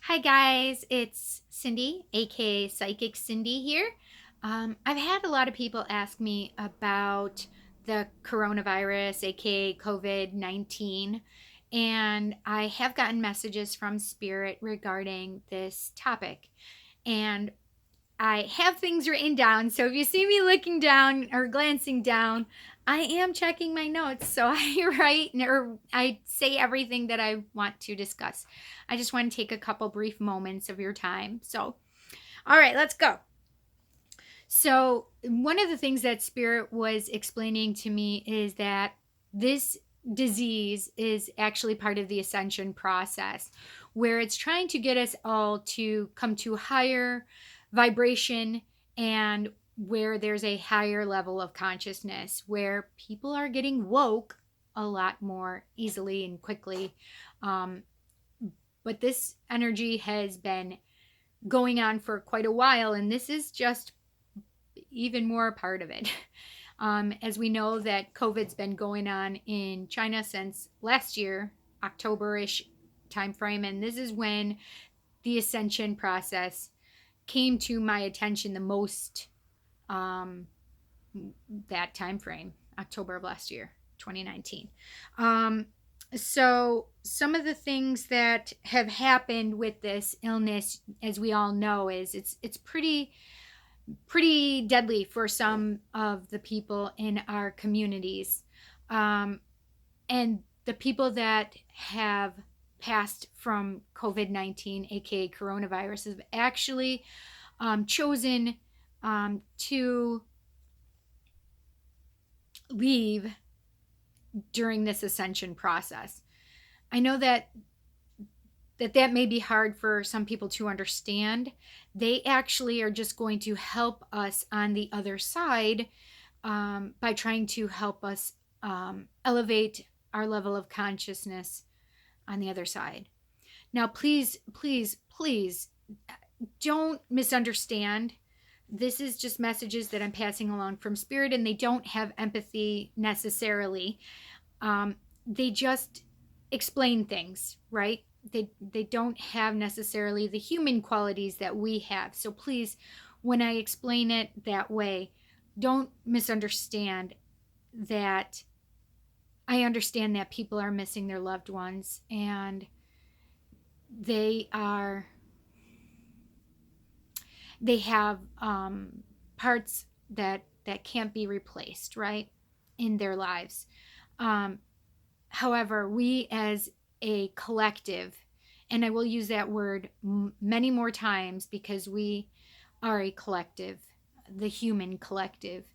Hi guys, it's Cindy, aka Psychic Cindy here. I've had a lot of people ask me about the coronavirus, aka COVID-19, and I have gotten messages from Spirit regarding this topic. And I have things written down, so if you see me looking down or glancing down, I am checking my notes. So I write or I say everything that I want to discuss. I just want to take a couple brief moments of your time. So, all right, let's go. So, one of the things that Spirit was explaining to me is that this disease is actually part of the ascension process, where it's trying to get us all to come to higher vibration and where there's a higher level of consciousness, where people are getting woke a lot more easily and quickly. Um, but this energy has been going on for quite a while, and this is just even more a part of it. As we know that COVID's been going on in China since last year, October-ish timeframe, and this is when the ascension process came to my attention the most. That time frame, October of last year, 2019. So some of the things that have happened with this illness, as we all know, is it's pretty deadly for some of the people in our communities. And the people that have passed from COVID-19, aka coronavirus, have actually chosen to leave during this ascension process. I know that may be hard for some people to understand. They actually are just going to help us on the other side by trying to help us elevate our level of consciousness on the other side. Now, please, please, please don't misunderstand. This is just messages that I'm passing along from Spirit, and they don't have empathy necessarily. They just explain things, right? They don't have necessarily the human qualities that we have. So please, when I explain it that way, don't misunderstand that I understand that people are missing their loved ones, and they have parts that can't be replaced, right, in their lives. However, we as a collective, and I will use that word many more times because we are a collective, the human collective,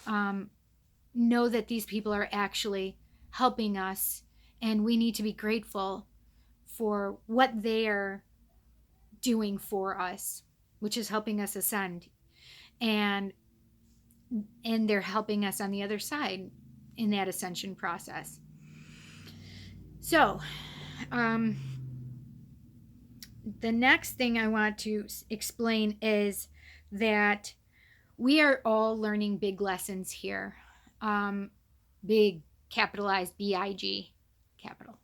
know that these people are actually helping us, and we need to be grateful for what they are doing for us, which is helping us ascend. And they're helping us on the other side in that ascension process. So, the next thing I want to explain is that we are all learning big lessons here. Big, capitalized B-I-G, capital.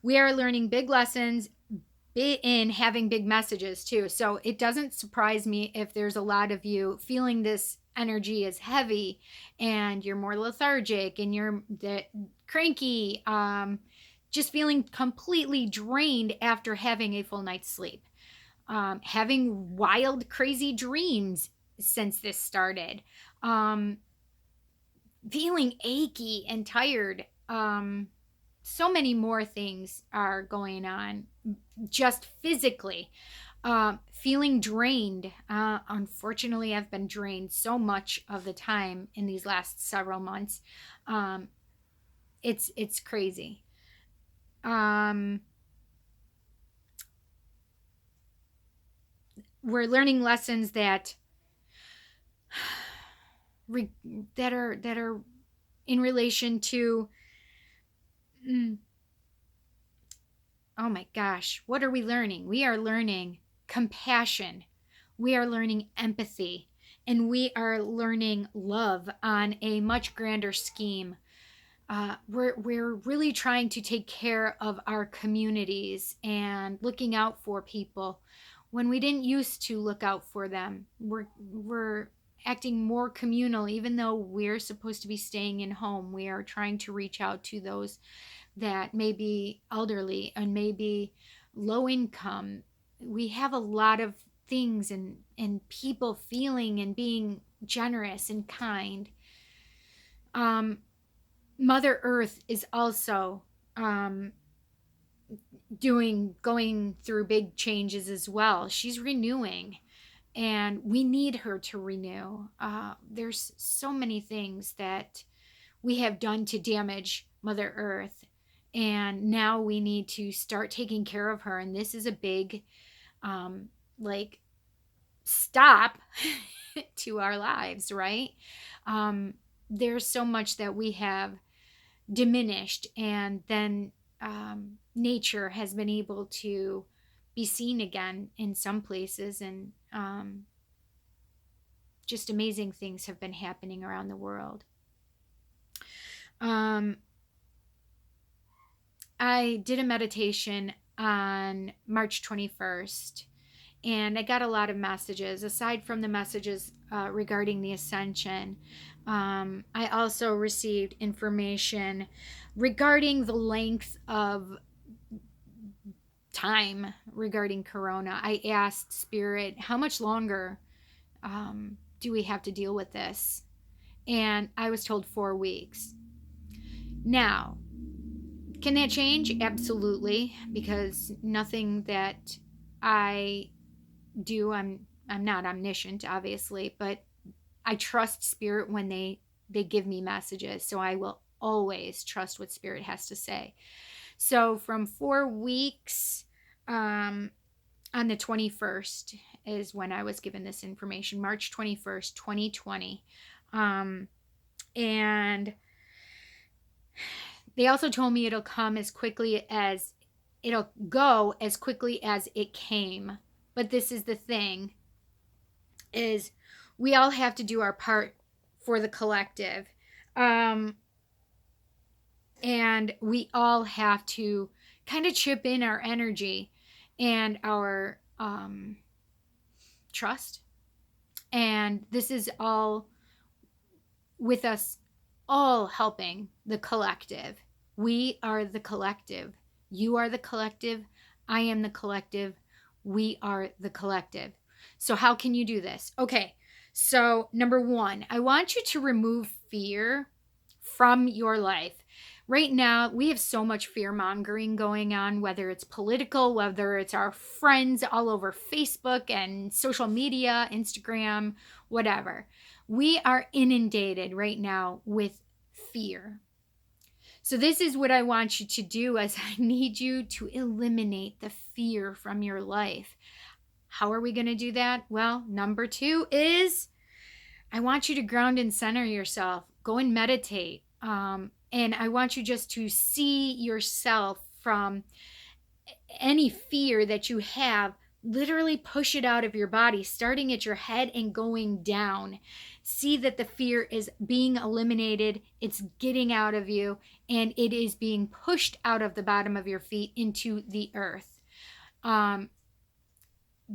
We are learning big lessons in having big messages too. So it doesn't surprise me if there's a lot of you feeling this energy is heavy and you're more lethargic and you're cranky, just feeling completely drained after having a full night's sleep, having wild, crazy dreams since this started, feeling achy and tired. So many more things are going on just physically. Feeling drained. Unfortunately, I've been drained so much of the time in these last several months. It's crazy. We're learning lessons that are in relation to oh my gosh, what are we learning? We are learning compassion. We are learning empathy. And we are learning love on a much grander scheme. we're really trying to take care of our communities and looking out for people when we didn't used to look out for them. We're acting more communal, even though we're supposed to be staying in home. We are trying to reach out to those that may be elderly and maybe low income. We have a lot of things and people feeling and being generous and kind. Um, Mother Earth is also um, going through big changes as well. She's renewing, and we need her to renew. There's so many things that we have done to damage Mother Earth, and now we need to start taking care of her. And this is a big, like, stop to our lives, right? There's so much that we have diminished, and then nature has been able to be seen again in some places, and just amazing things have been happening around the world. I did a meditation on March 21st, and I got a lot of messages. Aside from the messages regarding the ascension, I also received information regarding the length of time regarding Corona. I asked Spirit, how much longer do we have to deal with this? And I was told 4 weeks. Now, can that change? Absolutely, because nothing that I do, I'm not omniscient, obviously, but I trust Spirit when they give me messages. So I will always trust what Spirit has to say. So from 4 weeks, on the 21st is when I was given this information, March 21st, 2020. And they also told me it'll go as quickly as it came. But this is the thing, is we all have to do our part for the collective. And we all have to kind of chip in our energy and our trust. And this is all with us all helping the collective. We are the collective. You are the collective. I am the collective. We are the collective. So how can you do this? Okay, so number one, I want you to remove fear from your life. Right now, we have so much fear mongering going on, whether it's political, whether it's our friends all over Facebook and social media, Instagram, whatever. We are inundated right now with fear. So this is what I want you to do, as I need you to eliminate the fear from your life. How are we going to do that? Well, number 2 is I want you to ground and center yourself. Go and meditate. And I want you just to see yourself from any fear that you have, literally push it out of your body, starting at your head and going down. See that the fear is being eliminated, it's getting out of you, and it is being pushed out of the bottom of your feet into the earth.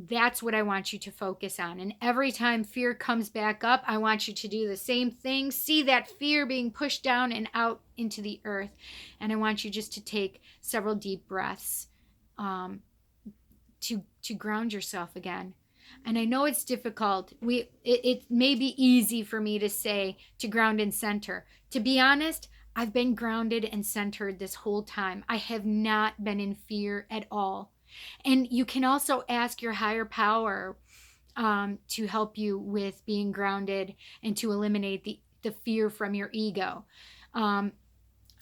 That's what I want you to focus on. And every time fear comes back up, I want you to do the same thing. See that fear being pushed down and out into the earth. And I want you just to take several deep breaths to ground yourself again. And I know it's difficult. It may be easy for me to say to ground and center. To be honest, I've been grounded and centered this whole time. I have not been in fear at all. And you can also ask your higher power to help you with being grounded and to eliminate the fear from your ego. I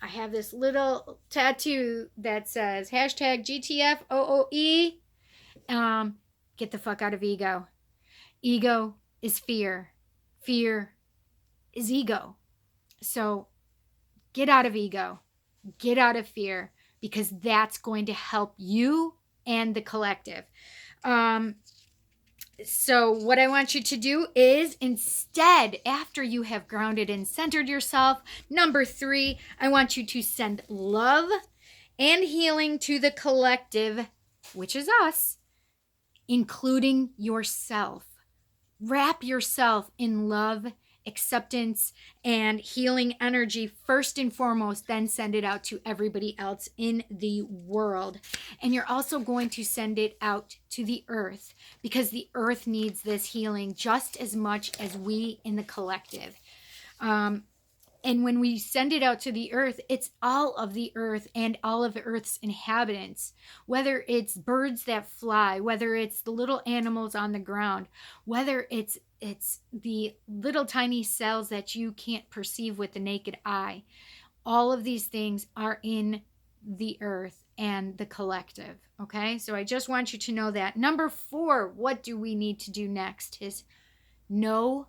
have this little tattoo that says #GTFOOE. Get the fuck out of ego. Ego is fear. Fear is ego. So get out of ego. Get out of fear, because that's going to help you and the collective. So, what I want you to do is instead, after you have grounded and centered yourself, number 3, I want you to send love and healing to the collective, which is us, including yourself. Wrap yourself in love, acceptance, and healing energy first and foremost, then send it out to everybody else in the world. And you're also going to send it out to the earth, because the earth needs this healing just as much as we in the collective. And when we send it out to the earth, it's all of the earth and all of the earth's inhabitants, whether it's birds that fly, whether it's the little animals on the ground, whether it's the little tiny cells that you can't perceive with the naked eye. All of these things are in the earth and the collective. Okay, so I just want you to know that. Number 4, what do we need to do next is know,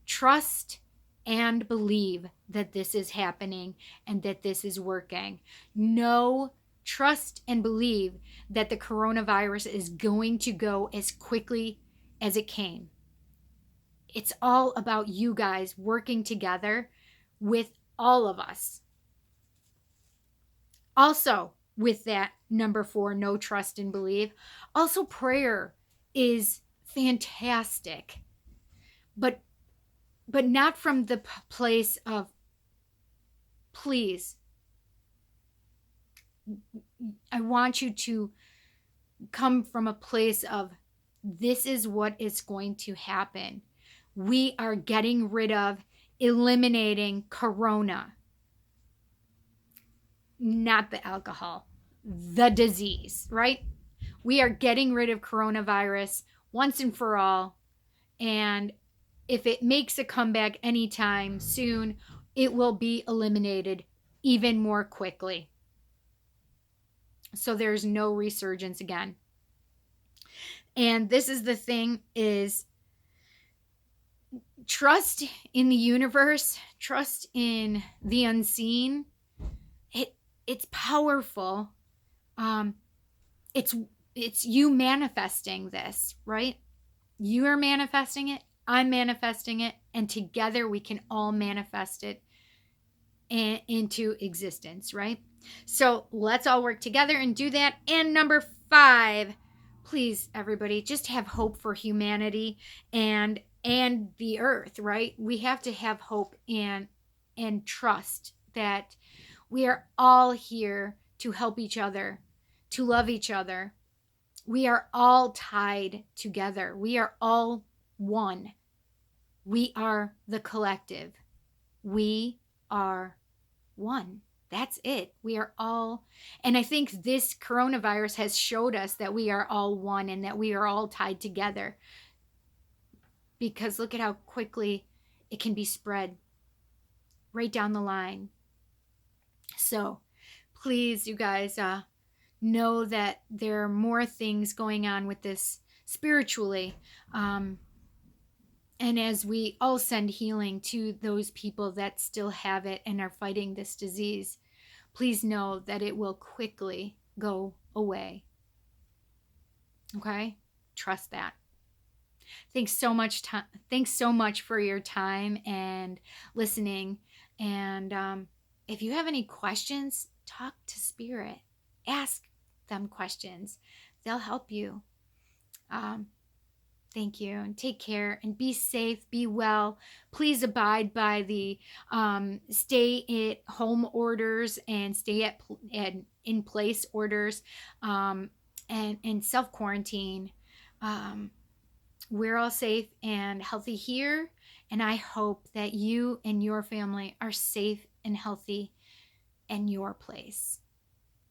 trust, and believe that this is happening and that this is working. Know, trust, and believe that the coronavirus is going to go as quickly as it came. It's all about you guys working together with all of us. Also, with that, number 4, know, trust, and believe. Also, prayer is fantastic, but not from the place of, please, I want you to come from a place of, this is what is going to happen. We are getting rid of, eliminating corona, not the alcohol, the disease, right? We are getting rid of coronavirus once and for all. And if it makes a comeback anytime soon, it will be eliminated even more quickly. So there's no resurgence again. And this is the thing, is trust in the universe, trust in the unseen. It's powerful. It's you manifesting this, right? You are manifesting it, I'm manifesting it, and together we can all manifest it into existence, right? So let's all work together and do that. And number 5, please, everybody, just have hope for humanity and the earth, right? We have to have hope and trust that we are all here to help each other, to love each other. We are all tied together. We are all one. We are the collective. We are one. That's it. We are all, and I think this coronavirus has showed us that we are all one and that we are all tied together. Because look at how quickly it can be spread right down the line. So please, you guys, know that there are more things going on with this spiritually. And as we all send healing to those people that still have it and are fighting this disease, please know that it will quickly go away. Okay? Trust that. Thanks so much for your time and listening. And if you have any questions, talk to Spirit. Ask them questions. They'll help you. Thank you, and take care, and be safe, be well. Please abide by the stay at home orders and stay in place orders, and self quarantine. We're all safe and healthy here, and I hope that you and your family are safe and healthy in your place.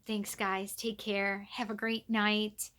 Thanks, guys. Take care. Have a great night.